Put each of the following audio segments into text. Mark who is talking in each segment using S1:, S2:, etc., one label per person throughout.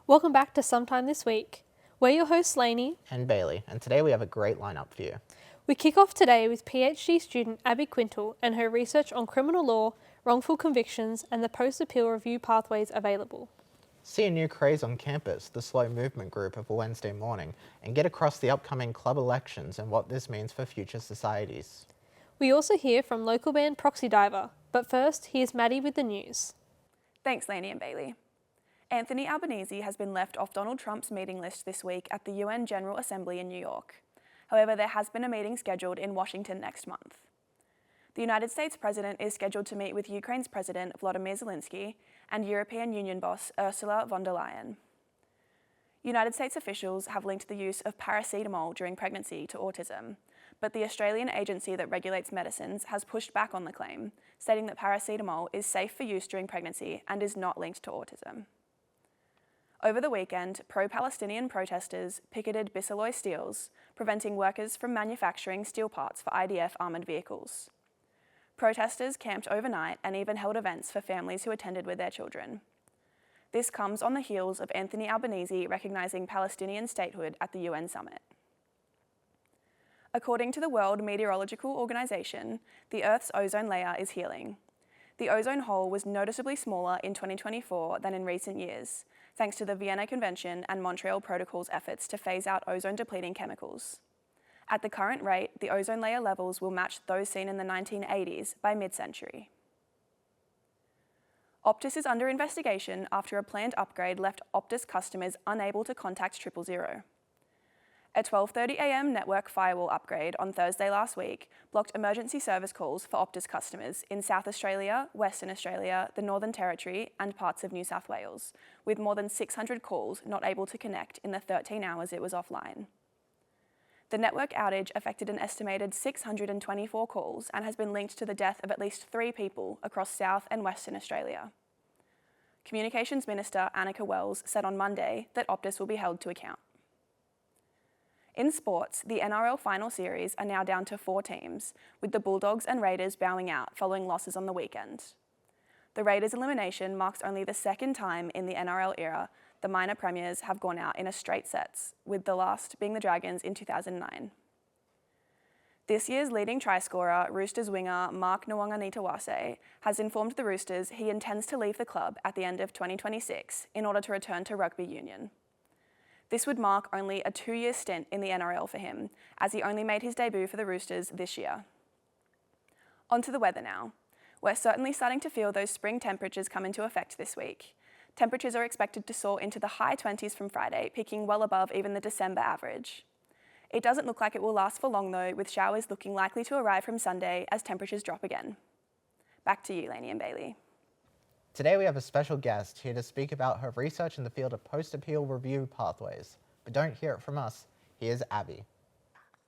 S1: Welcome back to Sometime This Week. We're your hosts Layney
S2: and Bailey, and today we have a great lineup for you.
S1: We kick off today with PhD student Abby Quintal and her research on criminal law, wrongful convictions and the post-appeal review pathways available.
S2: See a new craze on campus, the Slow Movement group of a Wednesday morning, and get across the upcoming club elections and what this means for future societies.
S1: We also hear from local band Proxy Diver, but first here's Maddie with the news.
S3: Thanks Layney and Bailey. Anthony Albanese has been left off Donald Trump's meeting list this week at the UN General Assembly in New York. However, there has been a meeting scheduled in Washington next month. The United States President is scheduled to meet with Ukraine's President Volodymyr Zelensky and European Union boss Ursula von der Leyen. United States officials have linked the use of paracetamol during pregnancy to autism, but the Australian agency that regulates medicines has pushed back on the claim, stating that paracetamol is safe for use during pregnancy and is not linked to autism. Over the weekend, pro-Palestinian protesters picketed Bisalloy Steels, preventing workers from manufacturing steel parts for IDF armoured vehicles. Protesters camped overnight and even held events for families who attended with their children. This comes on the heels of Anthony Albanese recognising Palestinian statehood at the UN summit. According to the World Meteorological Organization, the Earth's ozone layer is healing. The ozone hole was noticeably smaller in 2024 than in recent years, thanks to the Vienna Convention and Montreal Protocol's efforts to phase out ozone-depleting chemicals. At the current rate, the ozone layer levels will match those seen in the 1980s by mid-century. Optus is under investigation after a planned upgrade left Optus customers unable to contact 000. A 12:30 a.m. network firewall upgrade on Thursday last week blocked emergency service calls for Optus customers in South Australia, Western Australia, the Northern Territory and parts of New South Wales, with more than 600 calls not able to connect in the 13 hours it was offline. The network outage affected an estimated 624 calls and has been linked to the death of at least 3 people across South and Western Australia. Communications Minister Annika Wells said on Monday that Optus will be held to account. In sports, the NRL final series are now down to 4 teams, with the Bulldogs and Raiders bowing out following losses on the weekend. The Raiders' elimination marks only the second time in the NRL era the minor premiers have gone out in a straight sets, with the last being the Dragons in 2009. This year's leading try scorer, Roosters winger Mark Nwanganitawase, has informed the Roosters he intends to leave the club at the end of 2026 in order to return to rugby union. This would mark only a 2-year stint in the NRL for him, as he only made his debut for the Roosters this year. On to the weather now. We're certainly starting to feel those spring temperatures come into effect this week. Temperatures are expected to soar into the high 20s from Friday, peaking well above even the December average. It doesn't look like it will last for long though, with showers looking likely to arrive from Sunday as temperatures drop again. Back to you, Layney and Bailey.
S2: Today we have a special guest here to speak about her research in the field of post-appeal review pathways. But don't hear it from us, here's Abby.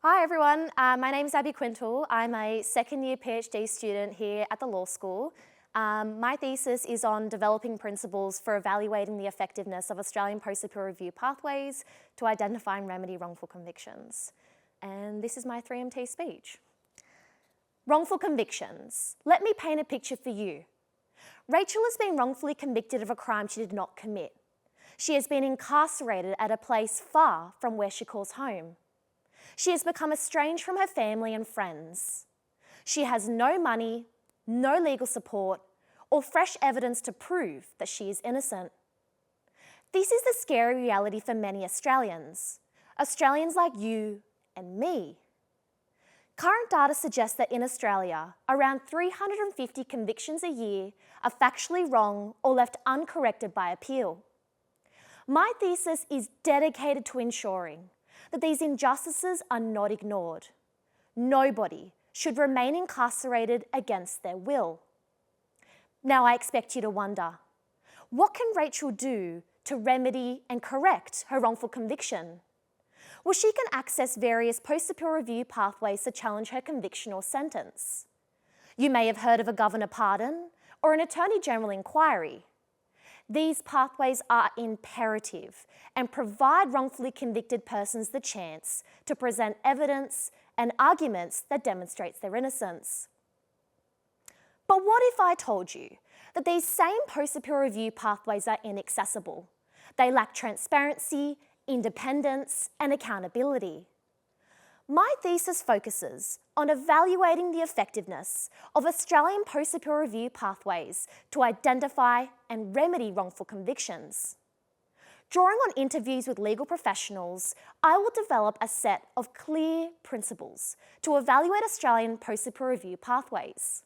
S4: Hi everyone, my name is Abby Quintal. I'm a second-year PhD student here at the law school. My thesis is on developing principles for evaluating the effectiveness of Australian post-appeal review pathways to identify and remedy wrongful convictions. And this is my 3MT speech. Wrongful convictions. Let me paint a picture for you. Rachel has been wrongfully convicted of a crime she did not commit. She has been incarcerated at a place far from where she calls home. She has become estranged from her family and friends. She has no money, no legal support, or fresh evidence to prove that she is innocent. This is the scary reality for many Australians. Australians like you and me. Current data suggests that in Australia, around 350 convictions a year are factually wrong or left uncorrected by appeal. My thesis is dedicated to ensuring that these injustices are not ignored. Nobody should remain incarcerated against their will. Now I expect you to wonder, what can Rachel do to remedy and correct her wrongful conviction? Well, she can access various post-appeal review pathways to challenge her conviction or sentence. You may have heard of a governor pardon or an attorney general inquiry. These pathways are imperative and provide wrongfully convicted persons the chance to present evidence and arguments that demonstrates their innocence. But what if I told you that these same post-appeal review pathways are inaccessible? They lack transparency, independence, and accountability. My thesis focuses on evaluating the effectiveness of Australian post-appeal review pathways to identify and remedy wrongful convictions. Drawing on interviews with legal professionals, I will develop a set of clear principles to evaluate Australian post-appeal review pathways.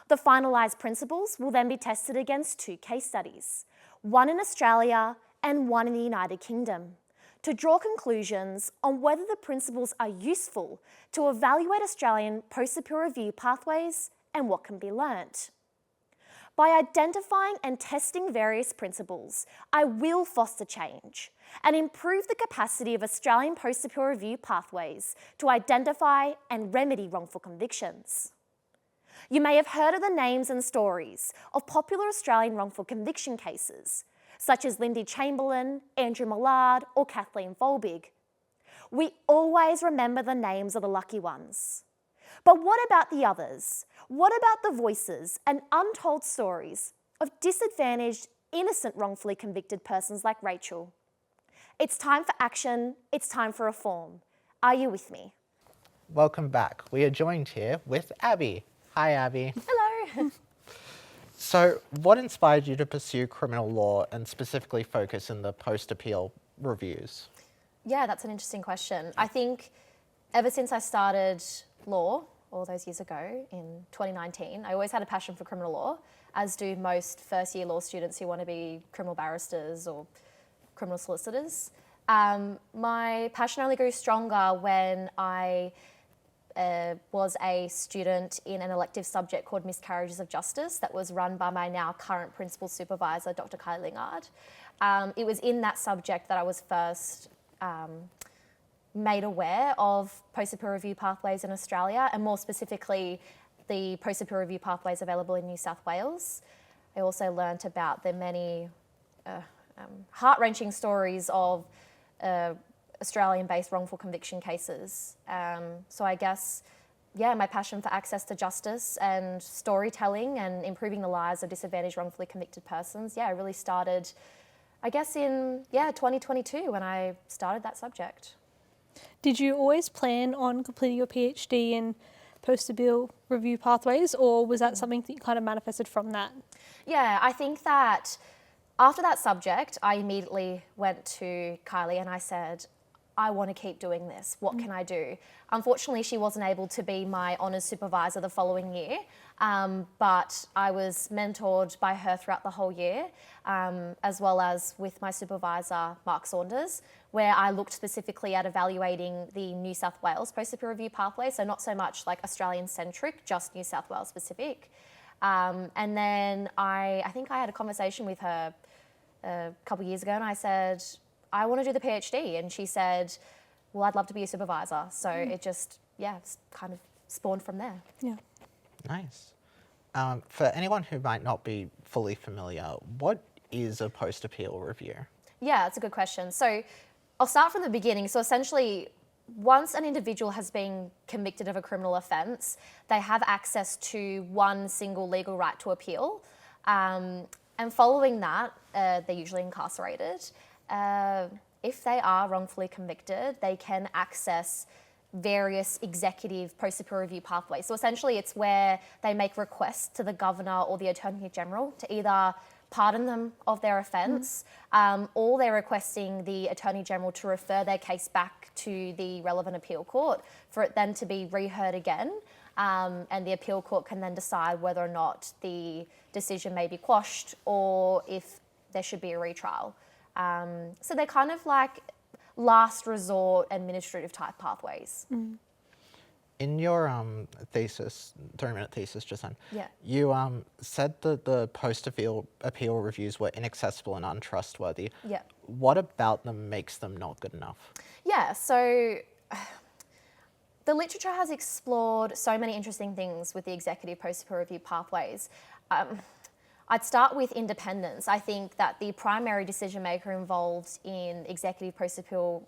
S4: The finalised principles will then be tested against 2 case studies, one in Australia and one in the United Kingdom, to draw conclusions on whether the principles are useful to evaluate Australian post-appeal review pathways and what can be learnt. By identifying and testing various principles, I will foster change and improve the capacity of Australian post-appeal review pathways to identify and remedy wrongful convictions. You may have heard of the names and stories of popular Australian wrongful conviction cases, such as Lindy Chamberlain, Andrew Millard, or Kathleen Folbig. We always remember the names of the lucky ones. But what about the others? What about the voices and untold stories of disadvantaged, innocent, wrongfully convicted persons like Rachel? It's time for action. It's time for reform. Are you with me?
S2: Welcome back. We are joined here with Abby. Hi, Abby.
S4: Hello.
S2: So, what inspired you to pursue criminal law and specifically focus in the post-appeal reviews?
S4: Yeah, that's an interesting question. I think ever since I started law all those years ago in 2019, I always had a passion for criminal law, as do most first-year law students who want to be criminal barristers or criminal solicitors. My passion only grew stronger when I was a student in an elective subject called Miscarriages of Justice that was run by my now current principal supervisor, Dr. Kylie Lingard. It was in that subject that I was first made aware of post-appeal review pathways in Australia, and more specifically, the post-appeal review pathways available in New South Wales. I also learnt about the many heart-wrenching stories of Australian-based wrongful conviction cases. So I guess, yeah, my passion for access to justice and storytelling and improving the lives of disadvantaged wrongfully convicted persons, yeah, really started, I guess, in 2022 when I started that subject.
S1: Did you always plan on completing your PhD in post-appeal review pathways, or was that something that you kind of manifested from that?
S4: Yeah, I think that after that subject, I immediately went to Kylie and I said, I want to keep doing this. What can I do? Unfortunately, she wasn't able to be my honours supervisor the following year, but I was mentored by her throughout the whole year, as well as with my supervisor, Mark Saunders, where I looked specifically at evaluating the New South Wales post-appeal review pathway, so not so much like Australian-centric, just New South Wales specific. And then I think I had a conversation with her a couple of years ago and I said, I want to do the PhD. And she said, well, I'd love to be a supervisor. So it just, kind of spawned from there.
S1: Yeah.
S2: Nice. For anyone who might not be fully familiar, what is a post-appeal review?
S4: Yeah, that's a good question. So I'll start from the beginning. So essentially, once an individual has been convicted of a criminal offence, they have access to one single legal right to appeal. And following that, they're usually incarcerated. If they are wrongfully convicted, they can access various executive post-appeal review pathways. So essentially it's where they make requests to the Governor or the Attorney General to either pardon them of their offence, or they're requesting the Attorney General to refer their case back to the relevant appeal court for it then to be reheard again, and the appeal court can then decide whether or not the decision may be quashed or if there should be a retrial. So they're kind of like last resort administrative type pathways.
S2: In your thesis, 3-minute thesis just then, you said that the post-appeal reviews were inaccessible and untrustworthy.
S4: Yeah.
S2: What about them makes them not good enough?
S4: Yeah, so the literature has explored so many interesting things with the executive post-appeal review pathways. I'd start with independence. I think that the primary decision maker involved in executive post-appeal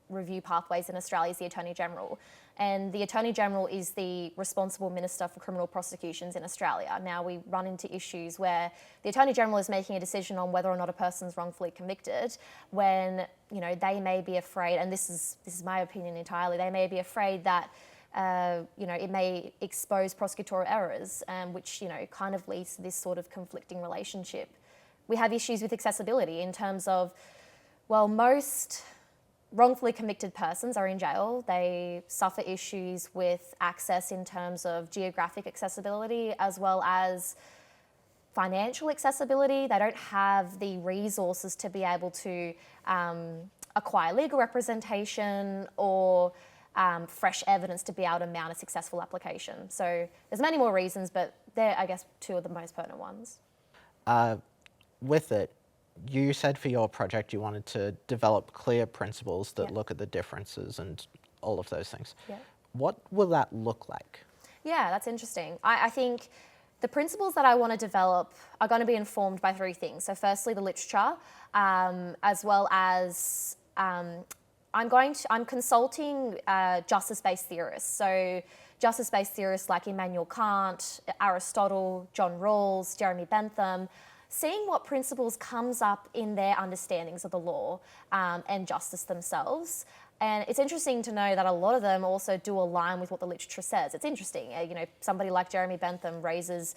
S4: review pathways in Australia is the Attorney General. And the Attorney General is the responsible Minister for Criminal Prosecutions in Australia. Now we run into issues where the Attorney General is making a decision on whether or not a person's wrongfully convicted when, you know, they may be afraid, and this is my opinion entirely, they may be afraid that you know, it may expose prosecutorial errors, which, you know, kind of leads to this sort of conflicting relationship. We have issues with accessibility in terms of, well, most wrongfully convicted persons are in jail. They suffer issues with access in terms of geographic accessibility as well as financial accessibility. They don't have the resources to be able to acquire legal representation or fresh evidence to be able to mount a successful application. So there's many more reasons, but they're, I guess, two of the most pertinent ones.
S2: With it, you said for your project you wanted to develop clear principles that look at the differences and all of those things.
S4: Yeah.
S2: What will that look like?
S4: Yeah, that's interesting. I think the principles that I want to develop are going to be informed by three things. So firstly, the literature, as well as I'm consulting justice-based theorists. So justice-based theorists like Immanuel Kant, Aristotle, John Rawls, Jeremy Bentham, seeing what principles comes up in their understandings of the law and justice themselves. And it's interesting to know that a lot of them also do align with what the literature says. It's interesting, you know, somebody like Jeremy Bentham raises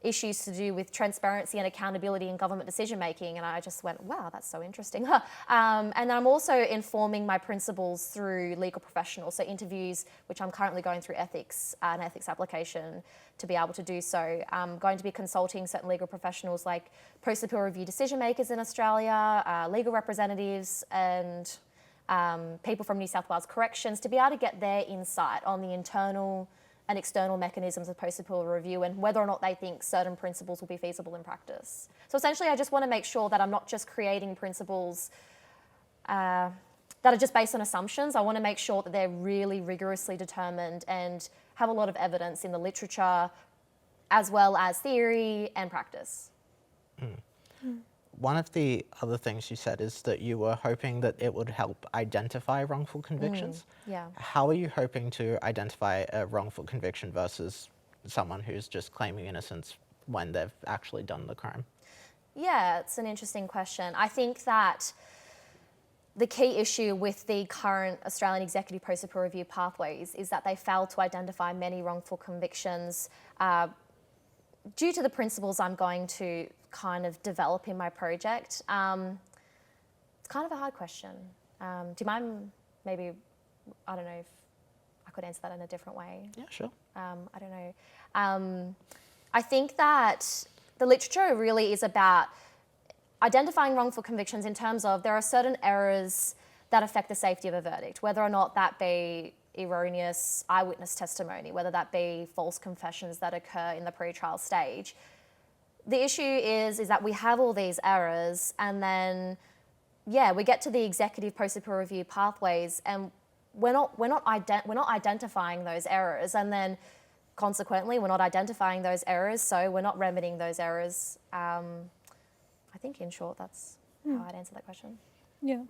S4: issues to do with transparency and accountability in government decision making, and I just went, wow, that's so interesting. And then I'm also informing my principles through legal professionals, so interviews, which I'm currently going through ethics, an ethics application to be able to do so. I'm going to be consulting certain legal professionals like post-appeal review decision makers in Australia, legal representatives, and people from New South Wales Corrections to be able to get their insight on the internal and external mechanisms of post-appeal review and whether or not they think certain principles will be feasible in practice. So essentially, I just want to make sure that I'm not just creating principles that are just based on assumptions. I want to make sure that they're really rigorously determined and have a lot of evidence in the literature as well as theory and practice.
S2: One of the other things you said is that you were hoping that it would help identify wrongful convictions.
S4: Yeah.
S2: How are you hoping to identify a wrongful conviction versus someone who's just claiming innocence when they've actually done the crime?
S4: Yeah, it's an interesting question. I think that the key issue with the current Australian executive post-appeal review pathways is that they fail to identify many wrongful convictions due to the principles I'm going to kind of develop in my project. It's kind of a hard question. Do you mind maybe, I don't know if I could answer that in a different way?
S2: Yeah, sure.
S4: I don't know. I think that the literature really is about identifying wrongful convictions in terms of there are certain errors that affect the safety of a verdict, whether or not that be erroneous eyewitness testimony, whether that be false confessions that occur in the pre-trial stage. The issue is that we have all these errors and then, yeah, we get to the executive post-appeal review pathways and we're not identifying those errors, and then consequently we're not identifying those errors, so we're not remedying those errors. I think in short that's how I'd answer that question.
S1: Yeah.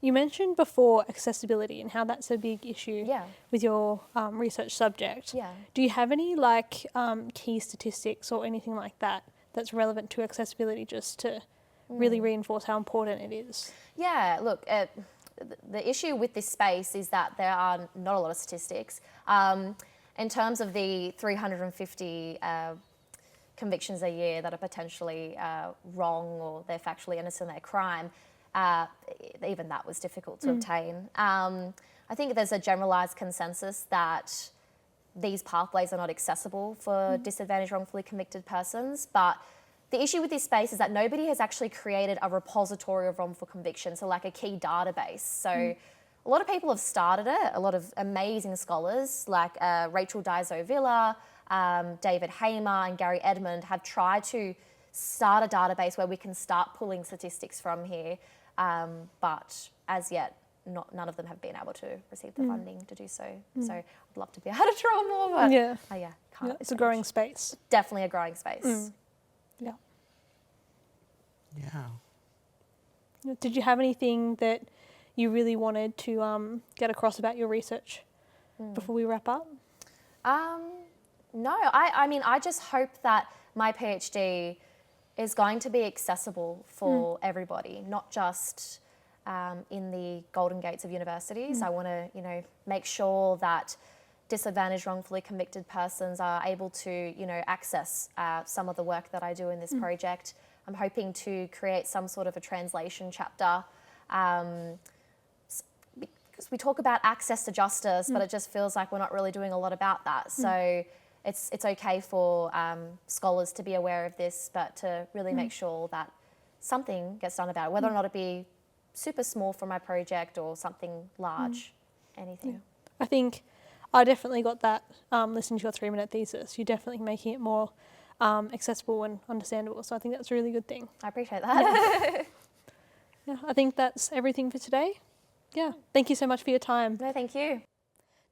S1: You mentioned before accessibility and how that's a big issue with your research subject.
S4: Yeah.
S1: Do you have any key statistics or anything like that that's relevant to accessibility just to really reinforce how important it is? Yeah,
S4: look, the issue with this space is that there are not a lot of statistics. In terms of the 350 convictions a year that are potentially wrong or they're factually innocent of their crime, even that was difficult to obtain. I think there's a generalised consensus that these pathways are not accessible for disadvantaged wrongfully convicted persons, but the issue with this space is that nobody has actually created a repository of wrongful conviction, so like a key database. So a lot of people have started it, a lot of amazing scholars like Rachel Daiso-Villa, David Hamer and Gary Edmond have tried to start a database where we can start pulling statistics from here, but as yet, none of them have been able to receive the funding to do so. So I'd love to be able to draw more, but can't.
S1: It's a growing space.
S4: Definitely a growing space.
S1: Yeah.
S2: Yeah.
S1: Did you have anything that you really wanted to get across about your research before we wrap up?
S4: No, I mean, I just hope that my PhD is going to be accessible for everybody, not just in the golden gates of universities. I want to, make sure that disadvantaged, wrongfully convicted persons are able to, access some of the work that I do in this project. I'm hoping to create some sort of a translation chapter because we talk about access to justice, but it just feels like we're not really doing a lot about that. So it's okay for scholars to be aware of this, but to really make sure that something gets done about it, whether or not it be super small for my project or something large, anything.
S1: Yeah. I think I definitely got that listening to your 3-minute thesis. You're definitely making it more accessible and understandable. So I think that's a really good thing.
S4: I appreciate that.
S1: Yeah, I think that's everything for today. Yeah, thank you so much for your time.
S4: No, thank you.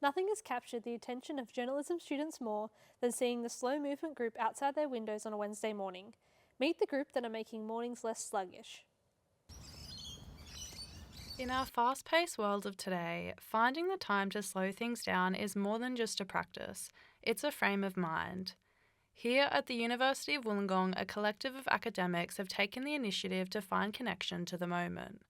S1: Nothing has captured the attention of journalism students more than seeing the slow movement group outside their windows on a Wednesday morning. Meet the group that are making mornings less sluggish.
S5: In our fast-paced world of today, finding the time to slow things down is more than just a practice, it's a frame of mind. Here at the University of Wollongong, a collective of academics have taken the initiative to find connection to the moment.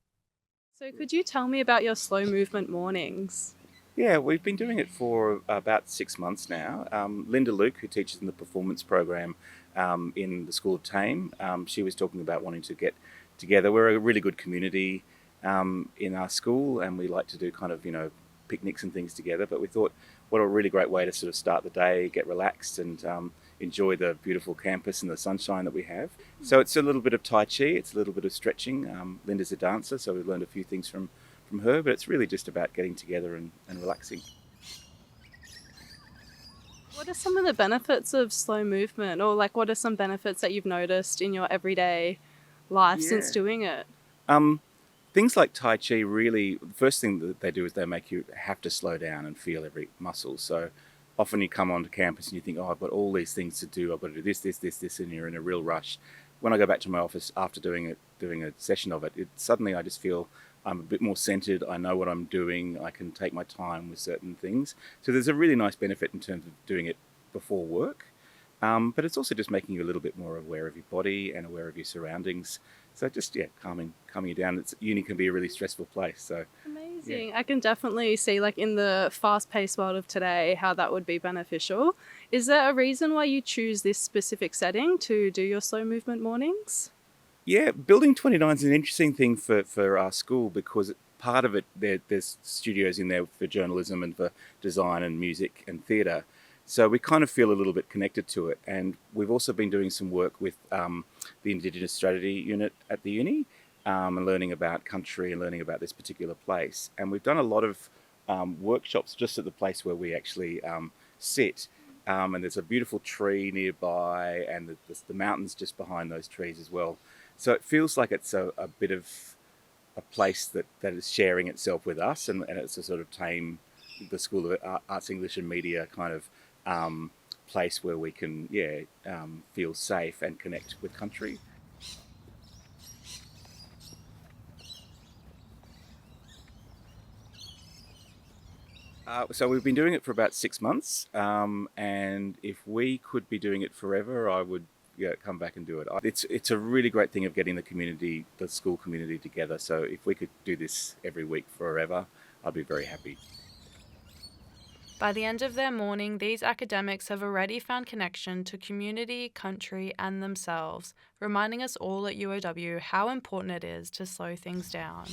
S6: So could you tell me about your slow movement mornings?
S7: Yeah, we've been doing it for about 6 months now. Linda Luke, who teaches in the performance program in the School of Tame, she was talking about wanting to get together. We're a really good community in our school, and we like to do kind of, picnics and things together. But we thought, what a really great way to sort of start the day, get relaxed and enjoy the beautiful campus and the sunshine that we have. So it's a little bit of Tai Chi, it's a little bit of stretching. Linda's a dancer, so we've learned a few things from her, but it's really just about getting together and relaxing.
S6: What are some of the benefits of slow movement, or what are some benefits that you've noticed in your everyday life since doing it?
S7: Things like Tai Chi really, the first thing that they do is they make you have to slow down and feel every muscle. So often you come onto campus and you think, I've got all these things to do. I've got to do this, and you're in a real rush. When I go back to my office after doing a session of it, suddenly I just feel I'm a bit more centered. I know what I'm doing. I can take my time with certain things. So there's a really nice benefit in terms of doing it before work. But it's also just making you a little bit more aware of your body and aware of your surroundings. So just, calming you down. Uni can be a really stressful place. So
S6: Amazing. Yeah. I can definitely see, in the fast-paced world of today, how that would be beneficial. Is there a reason why you choose this specific setting to do your slow movement mornings?
S7: Yeah, Building 29 is an interesting thing for our school because part of it, there's studios in there for journalism and for design and music and theatre. So we kind of feel a little bit connected to it. And we've also been doing some work with the Indigenous Strategy Unit at the uni and learning about country and learning about this particular place. And we've done a lot of workshops just at the place where we actually sit. And there's a beautiful tree nearby and the mountains just behind those trees as well. So it feels like it's a bit of a place that is sharing itself with us, and it's a sort of Tame, the School of Arts, English and Media kind of place where we can feel safe and connect with country. So we've been doing it for about 6 months, and if we could be doing it forever, I would come back and do it. It's a really great thing of getting the school community together. So if we could do this every week forever, I'd be very happy.
S5: By the end of their morning, these academics have already found connection to community, country, and themselves, reminding us all at UOW how important it is to slow things down.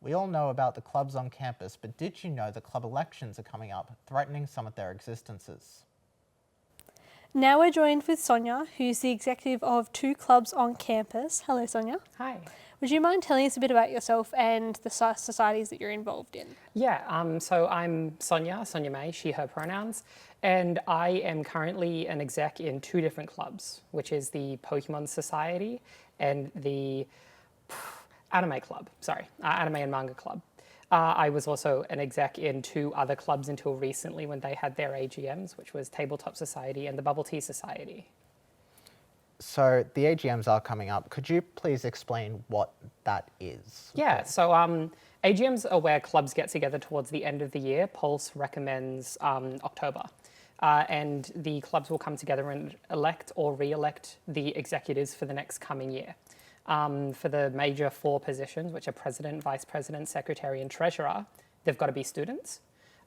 S2: We all know about the clubs on campus, but did you know the club elections are coming up, threatening some of their existences?
S1: Now we're joined with Sonia, who's the executive of 2 clubs on campus. Hello, Sonia.
S8: Hi.
S1: Would you mind telling us a bit about yourself and the societies that you're involved in?
S8: Yeah, so I'm Sonia May, she, her pronouns, and I am currently an exec in 2 different clubs, which is the Pokemon Society and the Anime and Manga Club. I was also an exec in 2 other clubs until recently when they had their AGMs, which was Tabletop Society and the Bubble Tea Society.
S2: So the AGMs are coming up. Could you please explain what that is?
S8: Yeah, so AGMs are where clubs get together towards the end of the year. Pulse recommends October. And the clubs will come together and elect or re-elect the executives for the next coming year. For the major 4 positions, which are president, vice president, secretary, and treasurer, they've got to be students.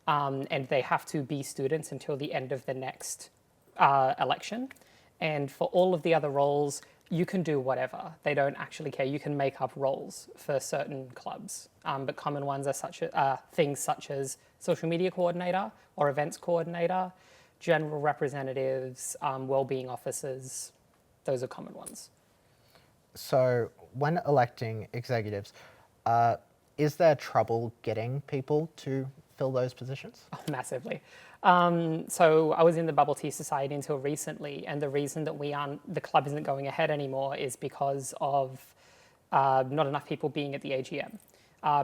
S8: And they have to be students until the end of the next election. And for all of the other roles, you can do whatever. They don't actually care. You can make up roles for certain clubs. But common ones are things such as social media coordinator or events coordinator, general representatives, wellbeing officers. Those are common ones.
S2: So when electing executives, is there trouble getting people to fill those positions?
S8: Oh, massively. So I was in the Bubble Tea Society until recently, and the reason that the club isn't going ahead anymore is because of not enough people being at the AGM.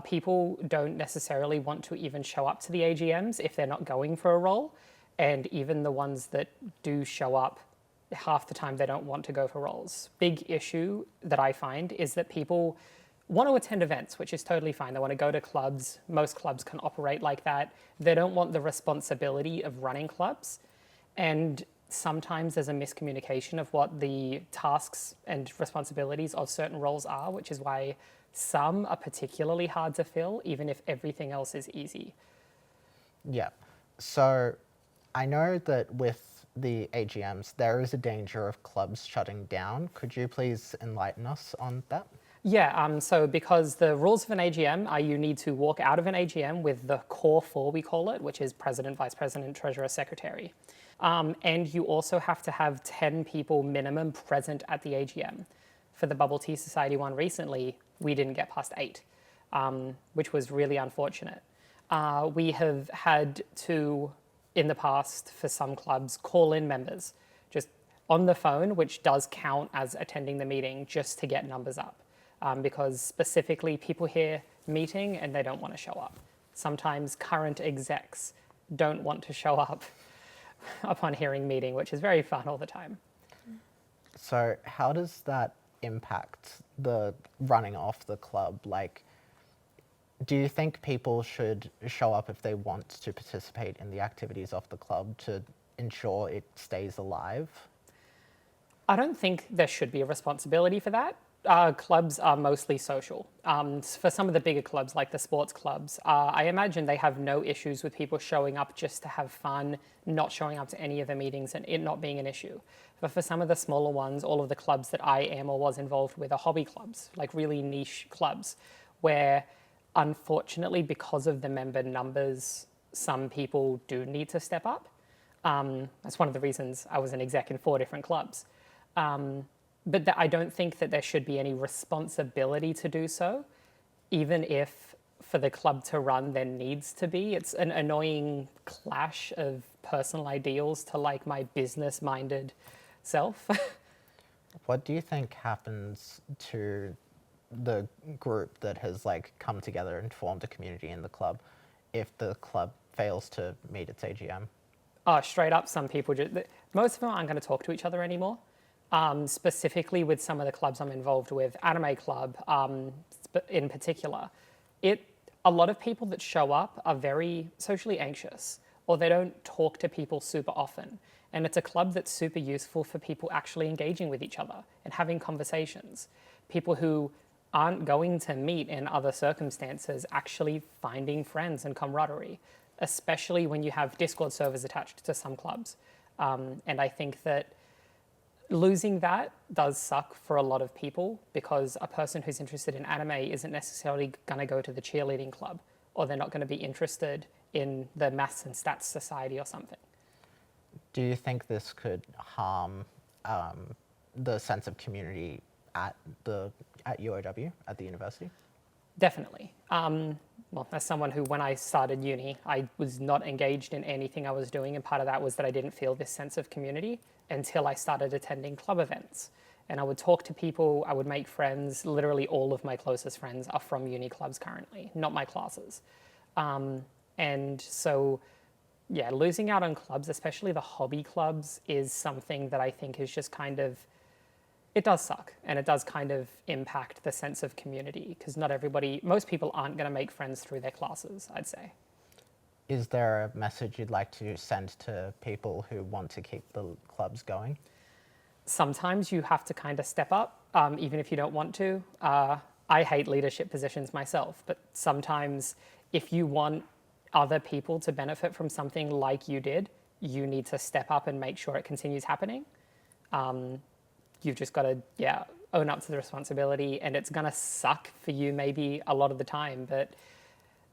S8: People don't necessarily want to even show up to the AGMs if they're not going for a role, and even the ones that do show up, half the time they don't want to go for roles. Big issue that I find is that people want to attend events, which is totally fine. They want to go to clubs. Most clubs can operate like that. They don't want the responsibility of running clubs. And sometimes there's a miscommunication of what the tasks and responsibilities of certain roles are, which is why some are particularly hard to fill, even if everything else is easy.
S2: Yeah. So I know that with the AGMs, there is a danger of clubs shutting down. Could you please enlighten us on that?
S8: Yeah, so because the rules of an AGM are you need to walk out of an AGM with the core 4, we call it, which is president, vice president, treasurer, secretary. And you also have to have 10 people minimum present at the AGM. For the Bubble Tea Society one recently, we didn't get past 8, which was really unfortunate. We have had to, in the past, for some clubs, call in members just on the phone, which does count as attending the meeting, just to get numbers up. Because specifically people hear meeting and they don't want to show up. Sometimes current execs don't want to show up upon hearing meeting, which is very fun all the time.
S2: So how does that impact the running off the club? Like, do you think people should show up if they want to participate in the activities of the club to ensure it stays alive?
S8: I don't think there should be a responsibility for that. Clubs are mostly social. For some of the bigger clubs, like the sports clubs, I imagine they have no issues with people showing up just to have fun, not showing up to any of the meetings and it not being an issue. But for some of the smaller ones, all of the clubs that I am or was involved with are hobby clubs, like really niche clubs, where unfortunately, because of the member numbers, some people do need to step up. That's one of the reasons I was an exec in 4 different clubs. But I don't think that there should be any responsibility to do so, even if for the club to run there needs to be. It's an annoying clash of personal ideals to like my business-minded self.
S2: What do you think happens to the group that has like come together and formed a community in the club if the club fails to meet its AGM?
S8: Oh, straight up, some people most of them aren't going to talk to each other anymore. Specifically with some of the clubs I'm involved with, Anime Club in particular, a lot of people that show up are very socially anxious, or they don't talk to people super often. And it's a club that's super useful for people actually engaging with each other and having conversations. People who aren't going to meet in other circumstances actually finding friends and camaraderie, especially when you have Discord servers attached to some clubs. And I think that losing that does suck for a lot of people, because a person who's interested in anime isn't necessarily going to go to the cheerleading club, or they're not going to be interested in the Maths and Stats Society or something.
S2: Do you think this could harm the sense of community at UOW, at the university?
S8: Definitely. Well, as someone who, when I started uni, I was not engaged in anything I was doing, and part of that was that I didn't feel this sense of community until I started attending club events. And I would talk to people, I would make friends. Literally all of my closest friends are from uni clubs currently, not my classes. And so, yeah, losing out on clubs, especially the hobby clubs, is something that I think is just kind of, it does suck. And it does kind of impact the sense of community, because most people aren't going to make friends through their classes, I'd say.
S2: Is there a message you'd like to send to people who want to keep the clubs going?
S8: Sometimes you have to kind of step up, even if you don't want to. I hate leadership positions myself, but sometimes if you want other people to benefit from something like you did, you need to step up and make sure it continues happening. You've just got to, own up to the responsibility, and it's going to suck for you maybe a lot of the time, but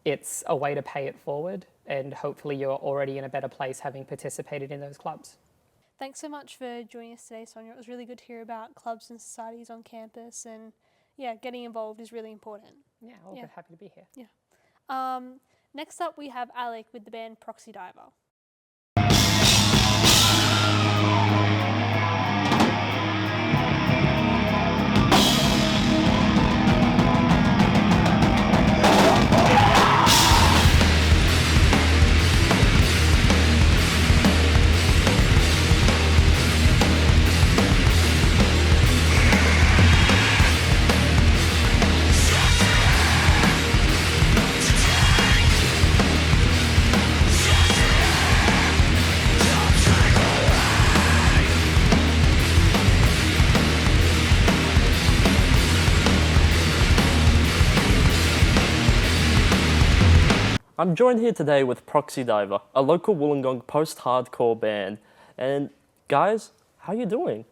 S8: it's a way to pay it forward, and hopefully you're already in a better place having participated in those clubs.
S1: Thanks so much for joining us today, Sonia. It was really good to hear about clubs and societies on campus, and getting involved is really important.
S8: Yeah, all good. Happy to be here.
S1: Yeah. Next up, we have Alek with the band Proxy Diver.
S9: I'm joined here today with Proxy Diver, a local Wollongong post-hardcore band. And guys, how you doing?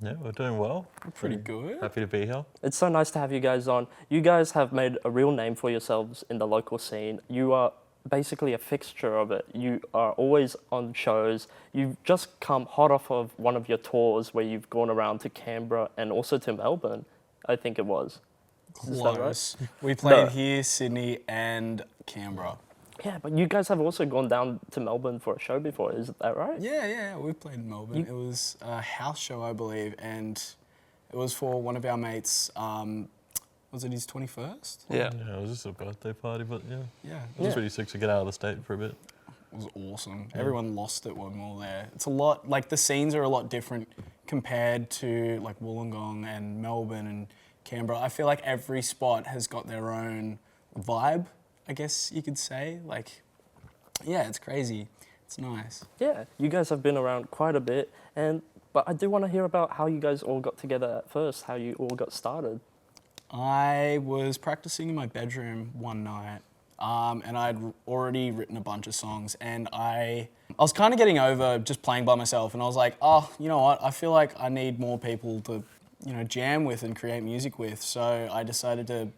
S10: Yeah, we're doing well.
S11: Pretty good.
S10: Happy to be here.
S9: It's so nice to have you guys on. You guys have made a real name for yourselves in the local scene. You are basically a fixture of it. You are always on shows. You've just come hot off of one of your tours where you've gone around to Canberra and also to Melbourne, I think it was.
S11: Close. We played here, Sydney and Canberra.
S9: Yeah, but you guys have also gone down to Melbourne for a show before, is that right?
S11: Yeah, we played in Melbourne. It was a house show, I believe, and it was for one of our mates, was it his 21st?
S10: Yeah, it was just a birthday party, but
S11: Yeah.
S10: It was pretty sick to get out of the state for a bit.
S11: It was awesome. Yeah. Everyone lost it when we were there. It's a lot, like the scenes are a lot different compared to like Wollongong and Melbourne and Canberra. I feel like every spot has got their own vibe, I guess you could say. Like, yeah, it's crazy. It's nice.
S9: Yeah, you guys have been around quite a bit, but I do want to hear about how you guys all got together at first, how you all got started.
S11: I was practicing in my bedroom one night, and I'd already written a bunch of songs, and I was kind of getting over just playing by myself, and I was like, oh, you know what? I feel like I need more people to jam with and create music with. So I decided to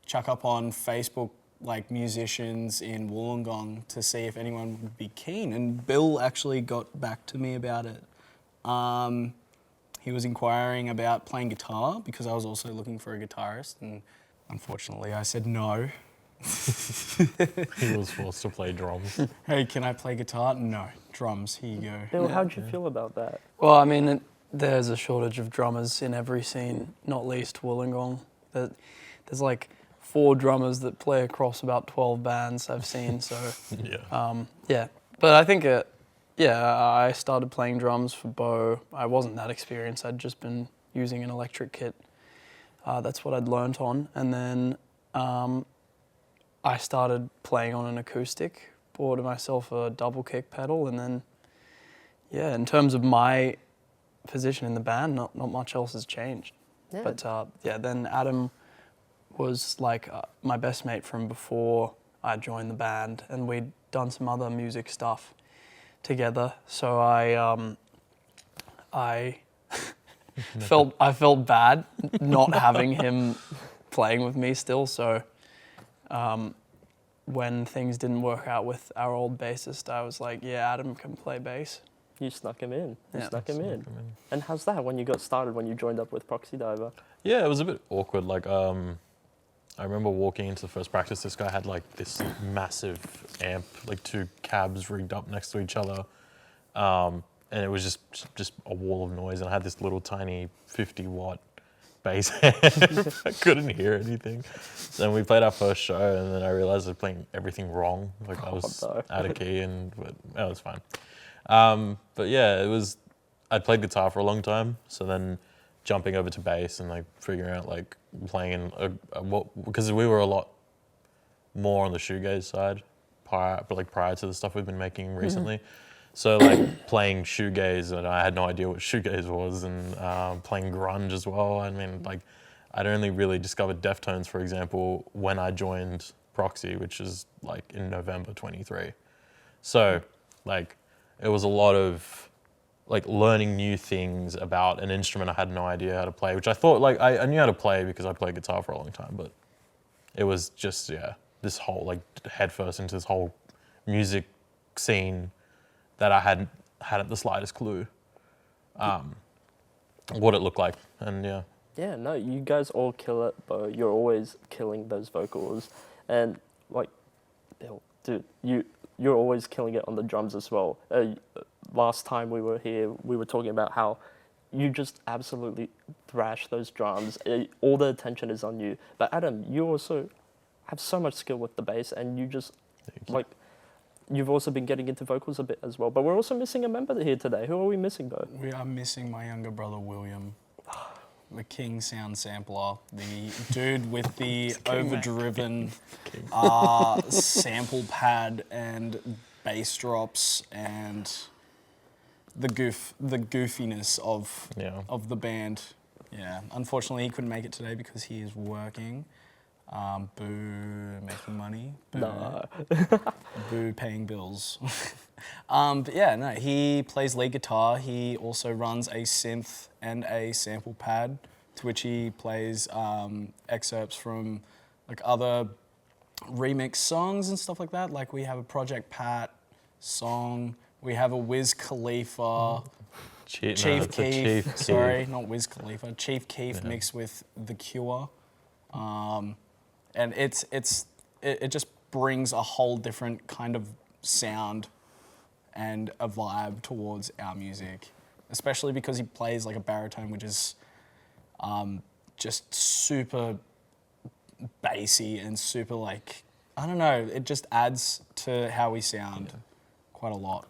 S11: chuck up on Facebook like musicians in Wollongong to see if anyone would be keen. And Bill actually got back to me about it. He was inquiring about playing guitar because I was also looking for a guitarist, and unfortunately I said no.
S10: He was forced to play drums.
S11: Hey, can I play guitar? No, drums, here you go.
S9: Bill, how'd you feel about that?
S12: Well, I mean, there's a shortage of drummers in every scene, not least Wollongong. There's like 4 drummers that play across about 12 bands I've seen, so yeah. But I think I started playing drums for Bo. I wasn't that experienced. I'd just been using an electric kit. That's what I'd learnt on, and then I started playing on an acoustic. Bought myself a double kick pedal, and then in terms of my position in the band, not much else has changed.
S9: Yeah.
S12: But then Adam was like my best mate from before I joined the band, and we'd done some other music stuff together. So I felt bad not having him playing with me still. So when things didn't work out with our old bassist, I was like, yeah, Adam can play bass.
S9: You snuck him in.
S12: Snuck
S9: him in. And how's that when you got started, when you joined up with Proxy Diver?
S10: Yeah, it was a bit awkward. Like, I remember walking into the first practice, this guy had like this massive amp, like 2 cabs rigged up next to each other. And and it was just a wall of noise, and I had this little tiny 50-watt bass amp. I couldn't hear anything. Then we played our first show, and then I realized I was playing everything wrong. Like I was out of key, but it was fine. But yeah, I'd played guitar for a long time, so then jumping over to bass and like figuring out like playing in because we were a lot more on the shoegaze side prior to the stuff we've been making recently. So like playing shoegaze, and I had no idea what shoegaze was, and playing grunge as well. I mean, like I'd only really discovered Deftones, for example, when I joined Proxy, which is like in November 23. So like it was a lot of like learning new things about an instrument I had no idea how to play, which I thought like I knew how to play because I played guitar for a long time, but it was just, this whole like headfirst into this whole music scene that I hadn't the slightest clue what it looked like, and yeah.
S9: Yeah, no, you guys all kill it, but you're always killing those vocals, and like, dude, you're always killing it on the drums as well. Last time we were here, we were talking about how you just absolutely thrash those drums. All the attention is on you. But Adam, you also have so much skill with the bass, and you just you've also been getting into vocals a bit as well. But we're also missing a member here today. Who are we missing, though?
S11: We are missing my younger brother, William. The king sound sampler, the dude with the overdriven sample pad and bass drops and the goofiness of the band. Yeah, unfortunately he couldn't make it today because he is working. Boo, making money. Boo,
S9: no.
S11: Boo, paying bills. But yeah, no, he plays lead guitar. He also runs a synth and a sample pad, to which he plays excerpts from like other remix songs and stuff like that. Like we have a Project Pat song. We have a Wiz Khalifa. Chief Keef. Sorry, not Wiz Khalifa. Chief Keef mixed with The Cure. And it just brings a whole different kind of sound and a vibe towards our music, especially because he plays like a baritone, which is just super bassy and super like, I don't know, it just adds to how we sound quite a lot.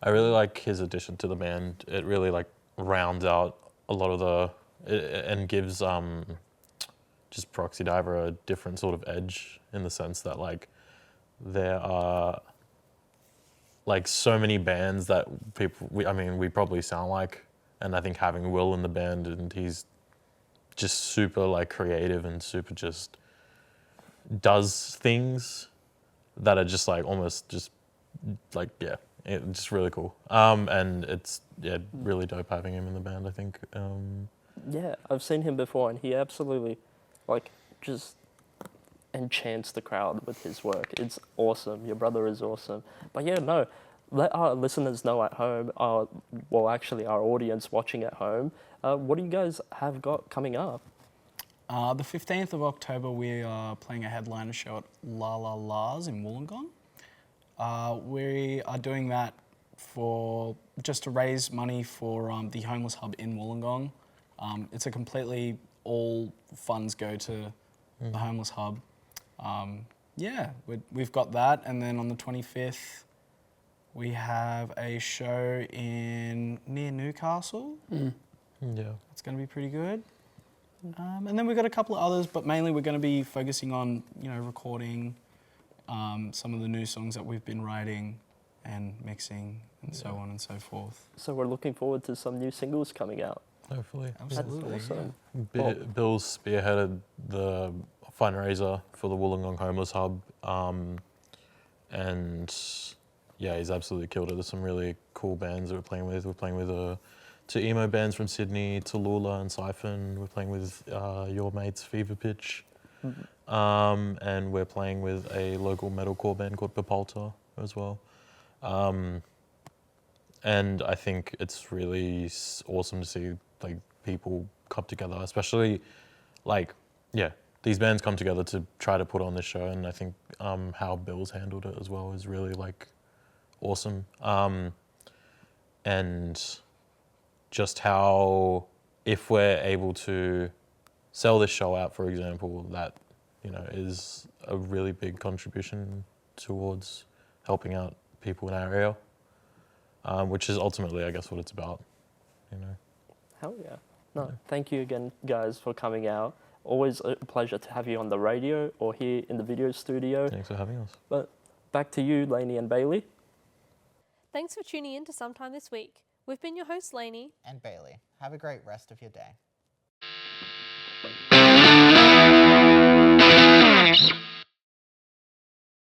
S10: I really like his addition to the band. It really like rounds out a lot of and gives just Proxy Diver a different sort of edge, in the sense that like there are like so many bands that we probably sound like, and I think having Will in the band, and he's just super like creative and super just does things that are just like almost just like it's just really cool. And it's really dope having him in the band, I think.
S9: Yeah, I've seen him before, and he absolutely like just enchants the crowd with his work. It's awesome. Your brother is awesome. But yeah, no, let our listeners know at home, actually our audience watching at home, what do you guys have got coming up?
S11: The 15th of October, we are playing a headliner show at La La La's in Wollongong. We are doing that just to raise money for the homeless hub in Wollongong. It's a completely all funds go to the homeless hub. We've got that, and then on the 25th we have a show near Newcastle.
S10: Yeah,
S11: it's going to be pretty good. And then we've got a couple of others, but mainly we're going to be focusing on recording some of the new songs that we've been writing and mixing and so on and so forth.
S9: So we're looking forward to some new singles coming out.
S10: Hopefully.
S11: Absolutely.
S9: That's awesome.
S10: Bill's spearheaded the fundraiser for the Wollongong Homeless Hub, and he's absolutely killed it. There's some really cool bands that we're playing with. We're playing with two emo bands from Sydney, Tallulah and Siphon. We're playing with your mates Fever Pitch, and we're playing with a local metalcore band called Populta as well. And I think it's really awesome to see like people come together, especially these bands come together to try to put on this show. And I think how Bill's handled it as well is really like awesome. and just how, if we're able to sell this show out, for example, that, you know, is a really big contribution towards helping out people in our area, which is ultimately, I guess, what it's about, you know.
S9: Hell yeah. No, thank you again, guys, for coming out. Always a pleasure to have you on the radio or here in the video studio.
S10: Thanks for having us.
S9: But back to you, Layney and Bailey.
S1: Thanks for tuning in to Sometime This Week. We've been your hosts, Layney
S2: and Bailey. Have a great rest of your day.